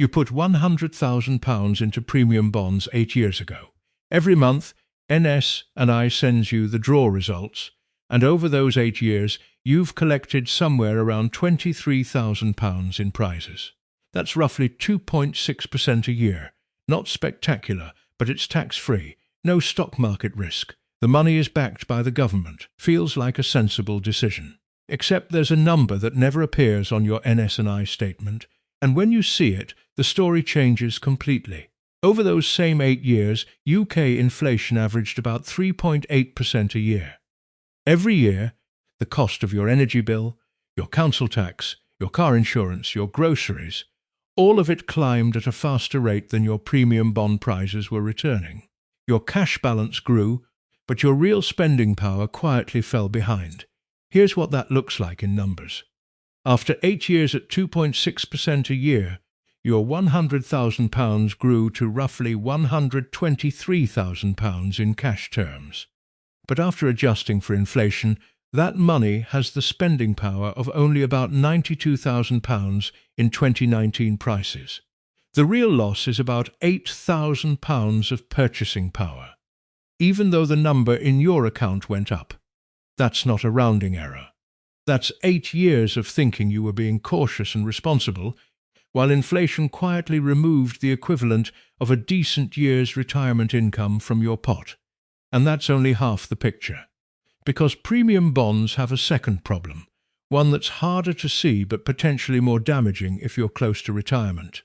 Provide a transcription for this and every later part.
You put £100,000 into premium bonds 8 years ago. Every month, NS&I sends you the draw results, and over those 8 years, you've collected somewhere around £23,000 in prizes. That's roughly 2.6% a year. Not spectacular, but it's tax-free. No stock market risk. The money is backed by the government. Feels like a sensible decision. Except there's a number that never appears on your NS&I statement, and when you see it, the story changes completely. Over those same 8 years, UK inflation averaged about 3.8% a year. Every year, the cost of your energy bill, your council tax, your car insurance, your groceries, all of it climbed at a faster rate than your premium bond prizes were returning. Your cash balance grew, but your real spending power quietly fell behind. Here's what that looks like in numbers. After 8 years at 2.6% a year, your £100,000 grew to roughly £123,000 in cash terms. But after adjusting for inflation, that money has the spending power of only about £92,000 in 2019 prices. The real loss is about £8,000 of purchasing power, even though the number in your account went up. That's not a rounding error. That's 8 years of thinking you were being cautious and responsible, while inflation quietly removed the equivalent of a decent year's retirement income from your pot. And that's only half the picture. Because premium bonds have a second problem, one that's harder to see but potentially more damaging if you're close to retirement.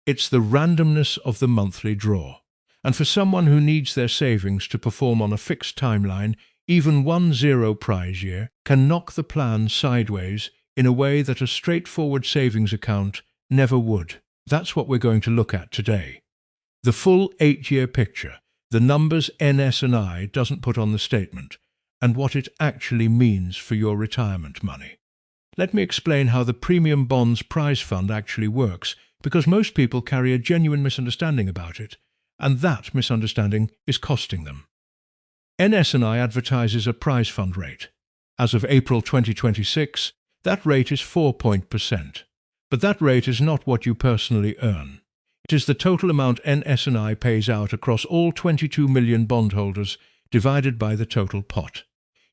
It's the randomness of the monthly draw. And for someone who needs their savings to perform on a fixed timeline, even one zero prize year can knock the plan sideways in a way that a straightforward savings account never would. That's what we're going to look at today. The full 8-year picture, the numbers NS&I doesn't put on the statement, and what it actually means for your retirement money. Let me explain how the Premium Bonds Prize Fund actually works, because most people carry a genuine misunderstanding about it, and that misunderstanding is costing them. NS&I advertises a prize fund rate. As of April 2026, that rate is 4%. But that rate is not what you personally earn. It is the total amount NS&I pays out across all 22 million bondholders divided by the total pot.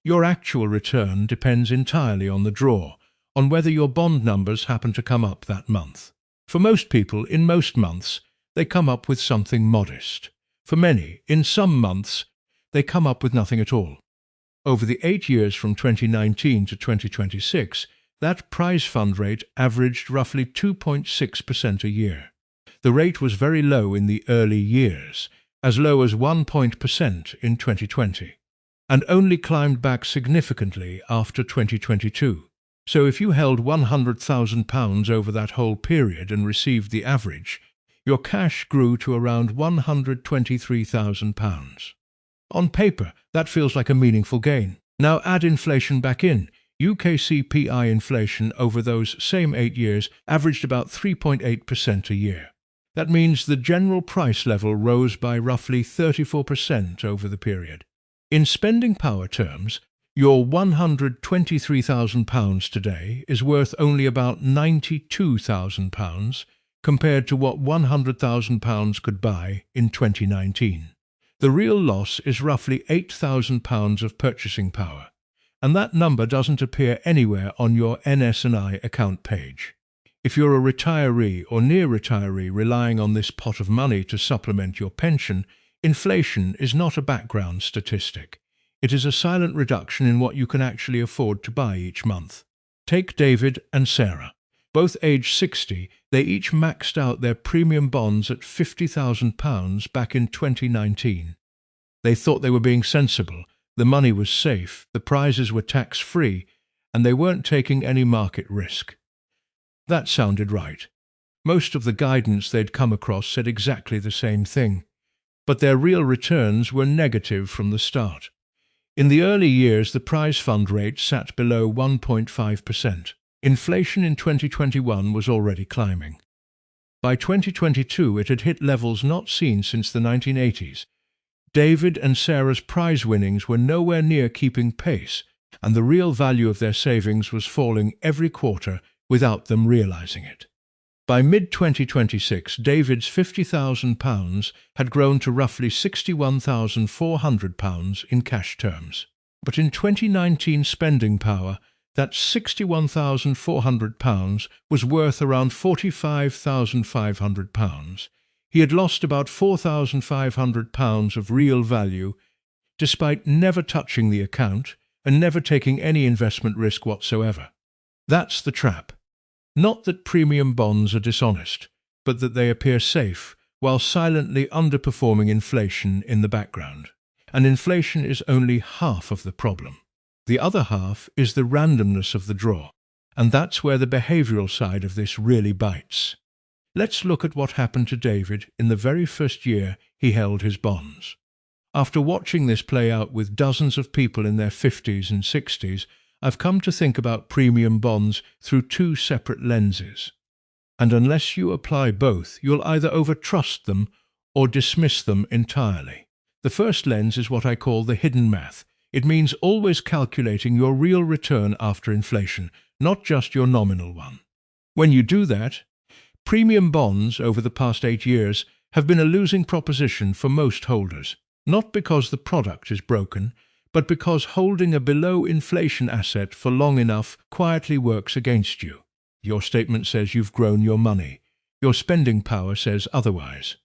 Your actual return depends entirely on the draw, on whether your bond numbers happen to come up that month. For most people, in most months, they come up with something modest. For many, in some months, they come up with nothing at all. Over the 8 years from 2019 to 2026, that prize fund rate averaged roughly 2.6% a year. The rate was very low in the early years, as low as 1% in 2020, and only climbed back significantly after 2022. So if you held £100,000 over that whole period and received the average, your cash grew to around £123,000. On paper, that feels like a meaningful gain. Now add inflation back in. UK CPI inflation over those same 8 years averaged about 3.8% a year. That means the general price level rose by roughly 34% over the period. In spending power terms, your £123,000 today is worth only about £92,000 compared to what £100,000 could buy in 2019. The real loss is roughly £8,000 of purchasing power, and that number doesn't appear anywhere on your NS&I account page. If you're a retiree or near retiree relying on this pot of money to supplement your pension, inflation is not a background statistic. It is a silent reduction in what you can actually afford to buy each month. Take David and Sarah. Both aged 60, they each maxed out their premium bonds at £50,000 back in 2019. They thought they were being sensible, the money was safe, the prizes were tax-free, and they weren't taking any market risk. That sounded right. Most of the guidance they'd come across said exactly the same thing, but their real returns were negative from the start. In the early years, the prize fund rate sat below 1.5%. Inflation in 2021 was already climbing. By 2022, it had hit levels not seen since the 1980s. David and Sarah's prize winnings were nowhere near keeping pace, and the real value of their savings was falling every quarter without them realizing it. By mid-2026, David's £50,000 had grown to roughly £61,400 in cash terms. But in 2019 spending power, that £61,400 was worth around £45,500. He had lost about £4,500 of real value, despite never touching the account and never taking any investment risk whatsoever. That's the trap. Not that premium bonds are dishonest, but that they appear safe while silently underperforming inflation in the background. And inflation is only half of the problem. The other half is the randomness of the draw, and that's where the behavioural side of this really bites. Let's look at what happened to David in the very first year he held his bonds. After watching this play out with dozens of people in their 50s and 60s, I've come to think about premium bonds through two separate lenses. And unless you apply both, you'll either overtrust them or dismiss them entirely. The first lens is what I call the hidden math. It means always calculating your real return after inflation, not just your nominal one. When you do that, premium bonds over the past 8 years have been a losing proposition for most holders, not because the product is broken, but because holding a below-inflation asset for long enough quietly works against you. Your statement says you've grown your money. Your spending power says otherwise.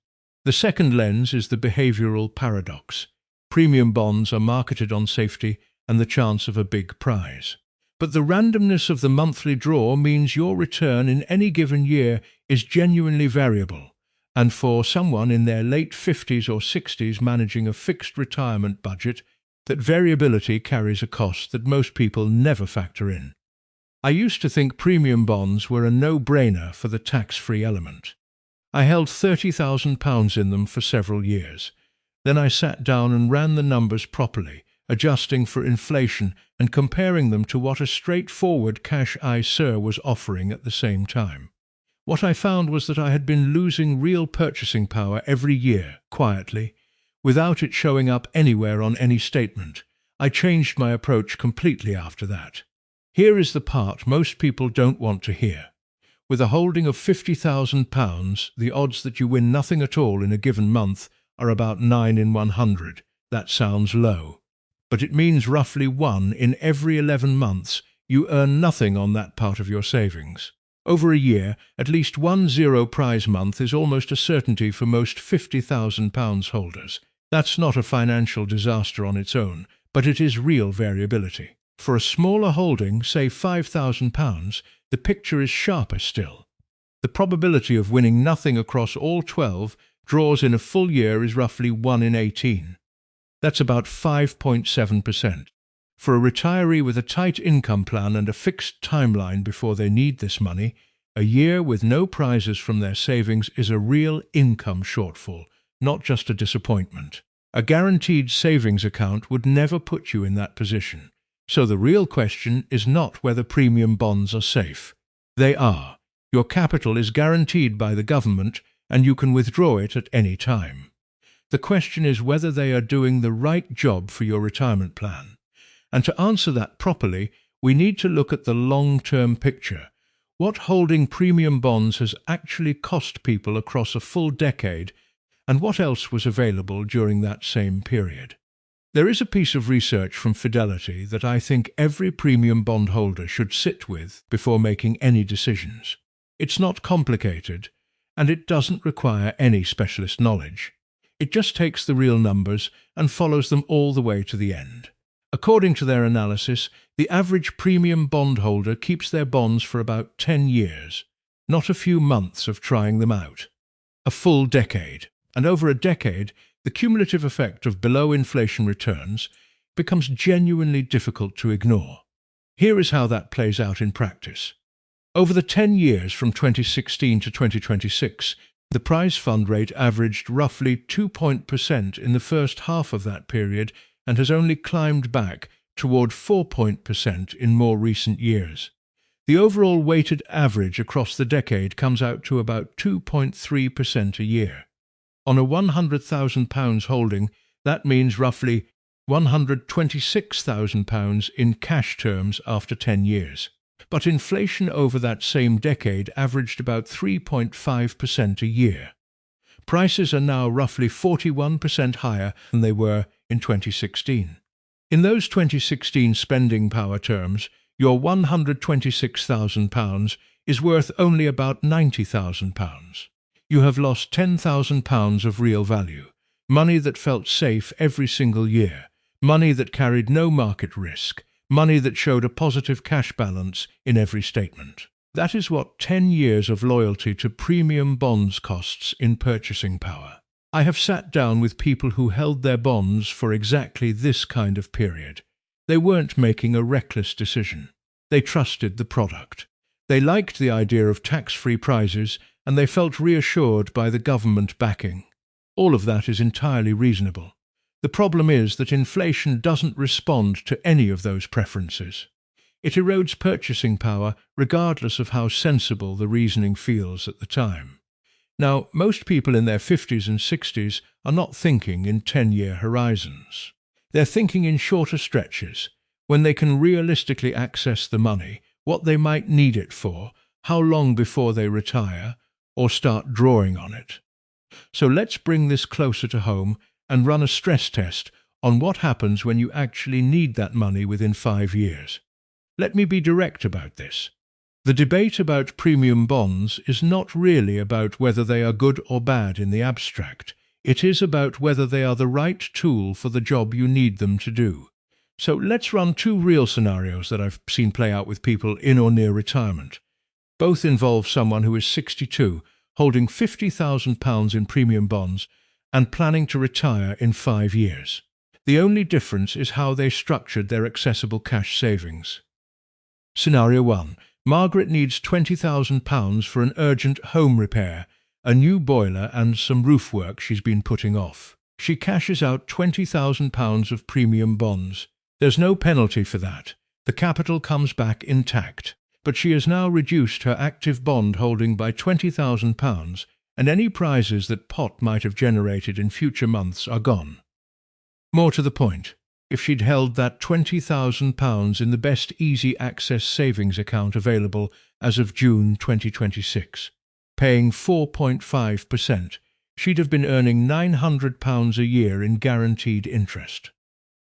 The second lens is the behavioural paradox. Premium bonds are marketed on safety and the chance of a big prize. But the randomness of the monthly draw means your return in any given year is genuinely variable. And for someone in their late 50s or 60s managing a fixed retirement budget, that variability carries a cost that most people never factor in. I used to think premium bonds were a no-brainer for the tax-free element. I held £30,000 in them for several years. Then I sat down and ran the numbers properly, adjusting for inflation and comparing them to what a straightforward cash ISA was offering at the same time. What I found was that I had been losing real purchasing power every year, quietly, without it showing up anywhere on any statement. I changed my approach completely after that. Here is the part most people don't want to hear. With a holding of £50,000, the odds that you win nothing at all in a given month are about 9 in 100. That sounds low. But it means roughly 1 in every 11 months you earn nothing on that part of your savings. Over a year, at least one zero prize month is almost a certainty for most £50,000 holders. That's not a financial disaster on its own, but it is real variability. For a smaller holding, say £5,000, the picture is sharper still. The probability of winning nothing across all 12 draws in a full year is roughly 1 in 18. That's about 5.7%. For a retiree with a tight income plan and a fixed timeline before they need this money, a year with no prizes from their savings is a real income shortfall, not just a disappointment. A guaranteed savings account would never put you in that position. So the real question is not whether premium bonds are safe. They are. Your capital is guaranteed by the government, and you can withdraw it at any time. The question is whether they are doing the right job for your retirement plan. And to answer that properly, we need to look at the long-term picture. What holding premium bonds has actually cost people across a full decade, and what else was available during that same period. There is a piece of research from Fidelity that I think every premium bondholder should sit with before making any decisions. It's not complicated, and it doesn't require any specialist knowledge. It just takes the real numbers and follows them all the way to the end. According to their analysis, the average premium bondholder keeps their bonds for about 10 years, not a few months of trying them out. A full decade. And over a decade, the cumulative effect of below-inflation returns becomes genuinely difficult to ignore. Here is how that plays out in practice. Over the 10 years from 2016 to 2026, the prize fund rate averaged roughly 2% in the first half of that period and has only climbed back toward 4% in more recent years. The overall weighted average across the decade comes out to about 2.3% a year. On a £100,000 holding, that means roughly £126,000 in cash terms after 10 years. But inflation over that same decade averaged about 3.5% a year. Prices are now roughly 41% higher than they were in 2016. In those 2016 spending power terms, your £126,000 is worth only about £90,000. You have lost £10,000 of real value, money that felt safe every single year, money that carried no market risk, money that showed a positive cash balance in every statement. That is what 10 years of loyalty to premium bonds costs in purchasing power. I have sat down with people who held their bonds for exactly this kind of period. They weren't making a reckless decision. They trusted the product. They liked the idea of tax-free prizes, and they felt reassured by the government backing. All of that is entirely reasonable. The problem is that inflation doesn't respond to any of those preferences. It erodes purchasing power regardless of how sensible the reasoning feels at the time. Now, most people in their 50s and 60s are not thinking in 10-year horizons. They're thinking in shorter stretches, when they can realistically access the money, what they might need it for, how long before they retire, or start drawing on it. So let's bring this closer to home and run a stress test on what happens when you actually need that money within 5 years. Let me be direct about this. The debate about premium bonds is not really about whether they are good or bad in the abstract. It is about whether they are the right tool for the job you need them to do. So let's run 2 real scenarios that I've seen play out with people in or near retirement. Both involve someone who is 62, holding £50,000 in premium bonds and planning to retire in 5 years. The only difference is how they structured their accessible cash savings. Scenario 1. Margaret needs £20,000 for an urgent home repair, a new boiler and some roof work she's been putting off. She cashes out £20,000 of premium bonds. There's no penalty for that. The capital comes back intact. But she has now reduced her active bond holding by £20,000, and any prizes that Pot might have generated in future months are gone. More to the point, if she'd held that £20,000 in the best easy access savings account available as of June 2026, paying 4.5%, she'd have been earning £900 a year in guaranteed interest.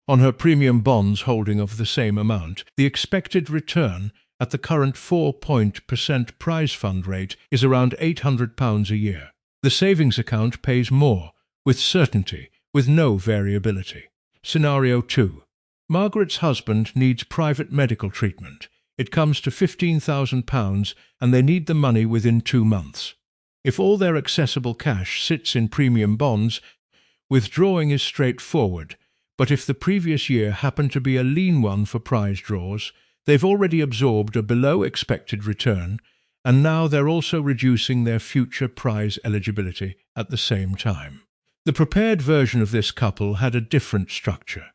On her premium bonds holding of the same amount, the expected return at the current 4% prize fund rate is around £800 a year. The savings account pays more, with certainty, with no variability. Scenario 2. Margaret's husband needs private medical treatment. It comes to £15,000 and they need the money within 2 months. If all their accessible cash sits in premium bonds, withdrawing is straightforward, but if the previous year happened to be a lean one for prize draws, they've already absorbed a below-expected return, and now they're also reducing their future prize eligibility at the same time. The prepared version of this couple had a different structure.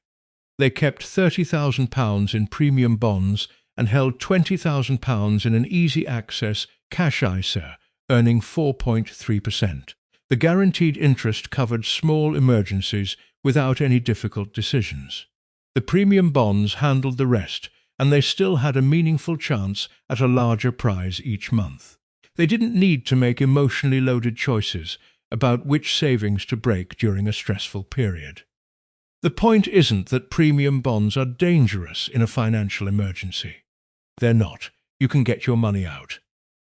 They kept £30,000 in premium bonds and held £20,000 in an easy-access cash ISA, earning 4.3%. The guaranteed interest covered small emergencies without any difficult decisions. The premium bonds handled the rest, and they still had a meaningful chance at a larger prize each month. They didn't need to make emotionally loaded choices about which savings to break during a stressful period. The point isn't that premium bonds are dangerous in a financial emergency. They're not. You can get your money out.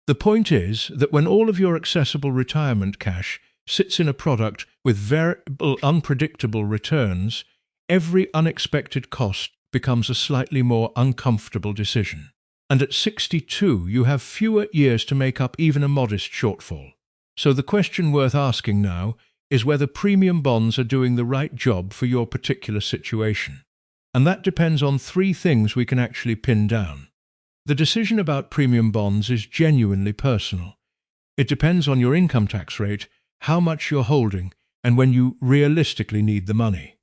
The point is that when all of your accessible retirement cash sits in a product with variable, unpredictable returns, every unexpected cost becomes a slightly more uncomfortable decision. And at 62, you have fewer years to make up even a modest shortfall. So the question worth asking now is whether premium bonds are doing the right job for your particular situation. And that depends on 3 things we can actually pin down. The decision about premium bonds is genuinely personal. It depends on your income tax rate, how much you're holding, and when you realistically need the money.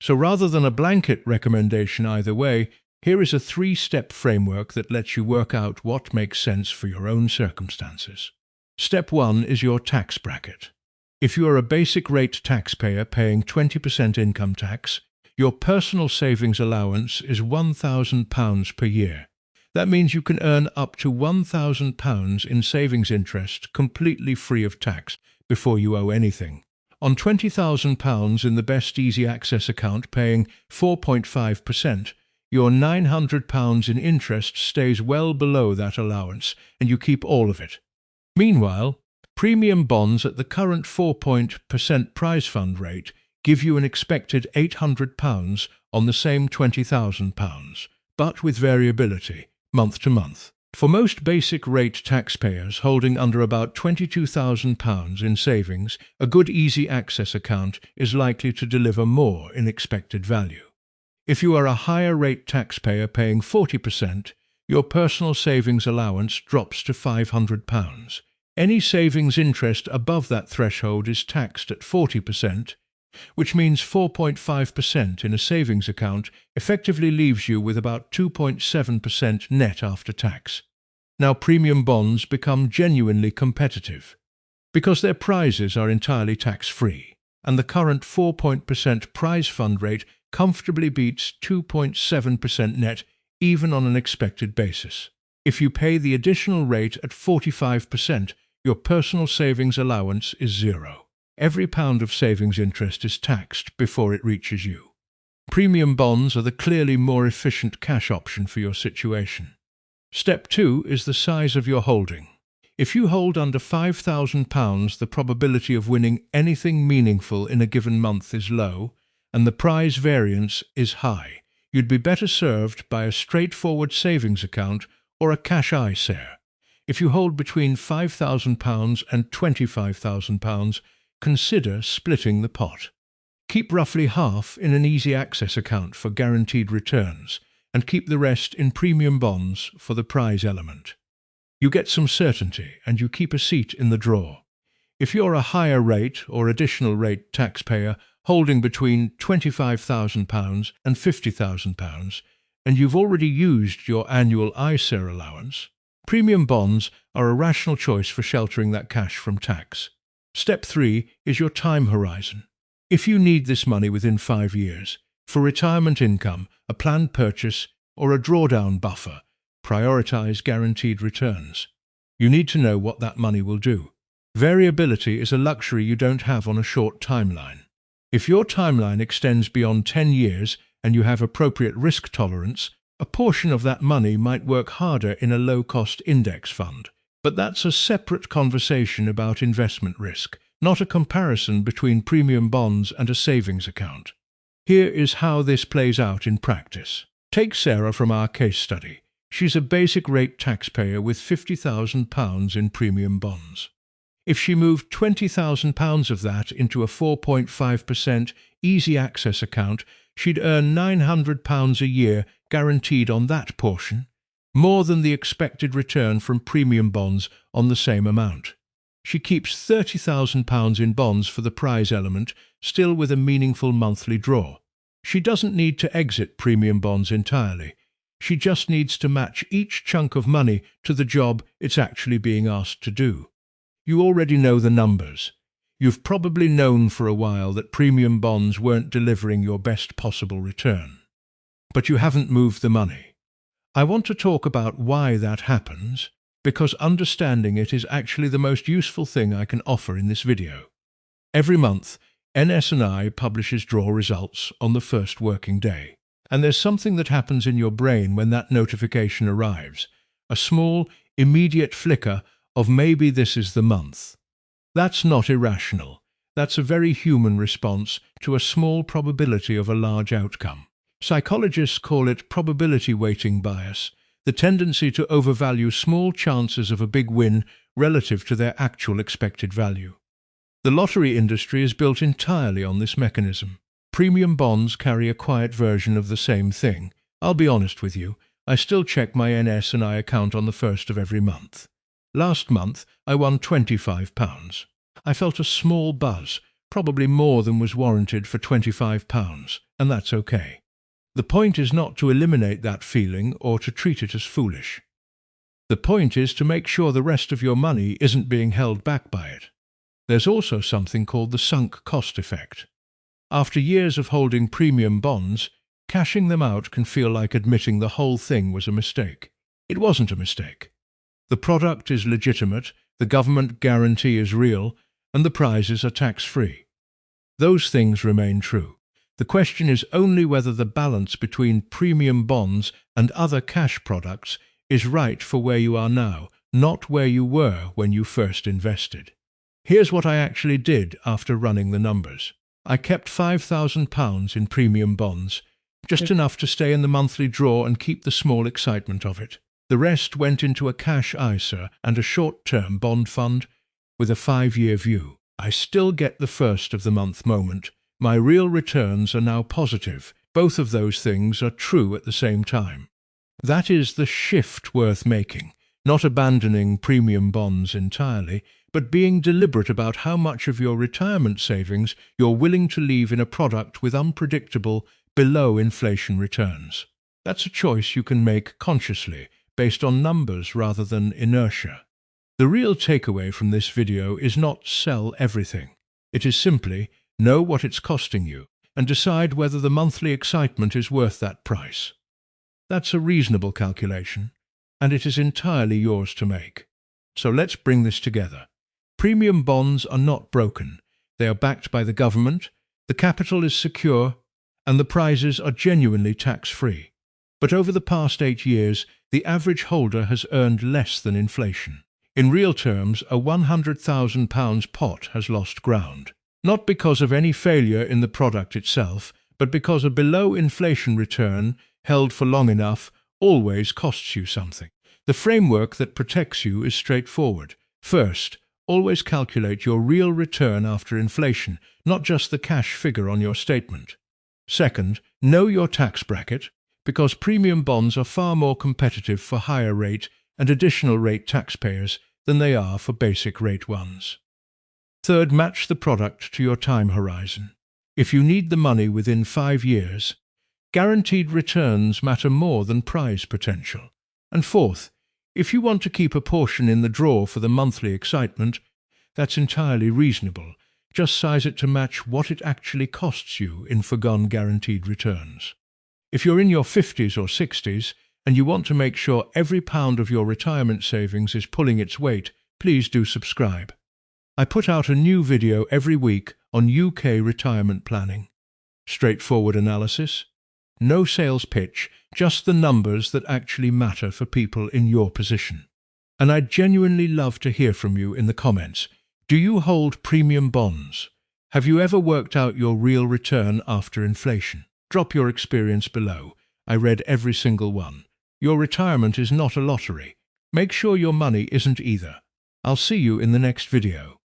So rather than a blanket recommendation either way, here is a 3-step framework that lets you work out what makes sense for your own circumstances. Step 1 is your tax bracket. If you are a basic rate taxpayer paying 20% income tax, your personal savings allowance is £1,000 per year. That means you can earn up to £1,000 in savings interest completely free of tax before you owe anything. On £20,000 in the best easy access account paying 4.5%, your £900 in interest stays well below that allowance and you keep all of it. Meanwhile, premium bonds at the current 4% prize fund rate give you an expected £800 on the same £20,000, but with variability, month to month. For most basic rate taxpayers holding under about £22,000 in savings, a good easy access account is likely to deliver more in expected value. If you are a higher rate taxpayer paying 40%, your personal savings allowance drops to £500. Any savings interest above that threshold is taxed at 40%, which means 4.5% in a savings account effectively leaves you with about 2.7% net after tax. Now premium bonds become genuinely competitive because their prizes are entirely tax-free, and the current 4% prize fund rate comfortably beats 2.7% net even on an expected basis. If you pay the additional rate at 45%, your personal savings allowance is zero. Every pound of savings interest is taxed before it reaches you. Premium bonds are the clearly more efficient cash option for your situation. Step 2 is the size of your holding. If you hold under £5,000, the probability of winning anything meaningful in a given month is low, and the prize variance is high. You'd be better served by a straightforward savings account or a cash ISA. If you hold between £5,000 and £25,000, consider splitting the pot. Keep roughly half in an easy access account for guaranteed returns, and keep the rest in premium bonds for the prize element. You get some certainty and you keep a seat in the draw. If you're a higher rate or additional rate taxpayer holding between £25,000 and £50,000, and you've already used your annual ISA allowance, premium bonds are a rational choice for sheltering that cash from tax. Step 3 is your time horizon. If you need this money within 5 years, for retirement income, a planned purchase, or a drawdown buffer, prioritize guaranteed returns. You need to know what that money will do. Variability is a luxury you don't have on a short timeline. If your timeline extends beyond 10 years and you have appropriate risk tolerance, a portion of that money might work harder in a low-cost index fund. But that's a separate conversation about investment risk, not a comparison between premium bonds and a savings account. Here is how this plays out in practice. Take Sarah from our case study. She's a basic rate taxpayer with £50,000 in premium bonds. If she moved £20,000 of that into a 4.5% easy access account, she'd earn £900 a year guaranteed on that portion, more than the expected return from premium bonds on the same amount. She keeps £30,000 in bonds for the prize element, still with a meaningful monthly draw. She doesn't need to exit premium bonds entirely. She just needs to match each chunk of money to the job it's actually being asked to do. You already know the numbers. You've probably known for a while that premium bonds weren't delivering your best possible return. But you haven't moved the money. I want to talk about why that happens, because understanding it is actually the most useful thing I can offer in this video. Every month, NS&I publishes draw results on the first working day. And there's something that happens in your brain when that notification arrives, a small, immediate flicker of maybe this is the month. That's not irrational. That's a very human response to a small probability of a large outcome. Psychologists call it probability weighting bias, the tendency to overvalue small chances of a big win relative to their actual expected value. The lottery industry is built entirely on this mechanism. Premium bonds carry a quiet version of the same thing. I'll be honest with you, I still check my NS&I account on the first of every month. Last month, I won £25. I felt a small buzz, probably more than was warranted for £25, and that's okay. The point is not to eliminate that feeling or to treat it as foolish. The point is to make sure the rest of your money isn't being held back by it. There's also something called the sunk cost effect. After years of holding premium bonds, cashing them out can feel like admitting the whole thing was a mistake. It wasn't a mistake. The product is legitimate, the government guarantee is real, and the prizes are tax-free. Those things remain true. The question is only whether the balance between premium bonds and other cash products is right for where you are now, not where you were when you first invested. Here's what I actually did after running the numbers. I kept £5,000 in premium bonds, just enough to stay in the monthly draw and keep the small excitement of it. The rest went into a cash ISA and a short-term bond fund with a 5-year view. I still get the first of the month moment. My real returns are now positive. Both of those things are true at the same time. That is the shift worth making, not abandoning premium bonds entirely, but being deliberate about how much of your retirement savings you're willing to leave in a product with unpredictable, below-inflation returns. That's a choice you can make consciously, based on numbers rather than inertia. The real takeaway from this video is not sell everything. It is simply know what it's costing you and decide whether the monthly excitement is worth that price. That's a reasonable calculation, and it is entirely yours to make. So let's bring this together. Premium bonds are not broken. They are backed by the government, the capital is secure, and the prizes are genuinely tax-free. But over the past 8 years, the average holder has earned less than inflation. In real terms, a £100,000 pot has lost ground. Not because of any failure in the product itself, but because a below-inflation return, held for long enough, always costs you something. The framework that protects you is straightforward. First, always calculate your real return after inflation, not just the cash figure on your statement. Second, know your tax bracket, because premium bonds are far more competitive for higher rate and additional rate taxpayers than they are for basic rate ones. Third, match the product to your time horizon. If you need the money within 5 years, guaranteed returns matter more than prize potential. And fourth, if you want to keep a portion in the drawer for the monthly excitement, that's entirely reasonable. Just size it to match what it actually costs you in foregone guaranteed returns. If you're in your 50s or 60s and you want to make sure every pound of your retirement savings is pulling its weight, please do subscribe. I put out a new video every week on UK retirement planning. Straightforward analysis, no sales pitch, just the numbers that actually matter for people in your position. And I'd genuinely love to hear from you in the comments. Do you hold premium bonds? Have you ever worked out your real return after inflation? Drop your experience below. I read every single one. Your retirement is not a lottery. Make sure your money isn't either. I'll see you in the next video.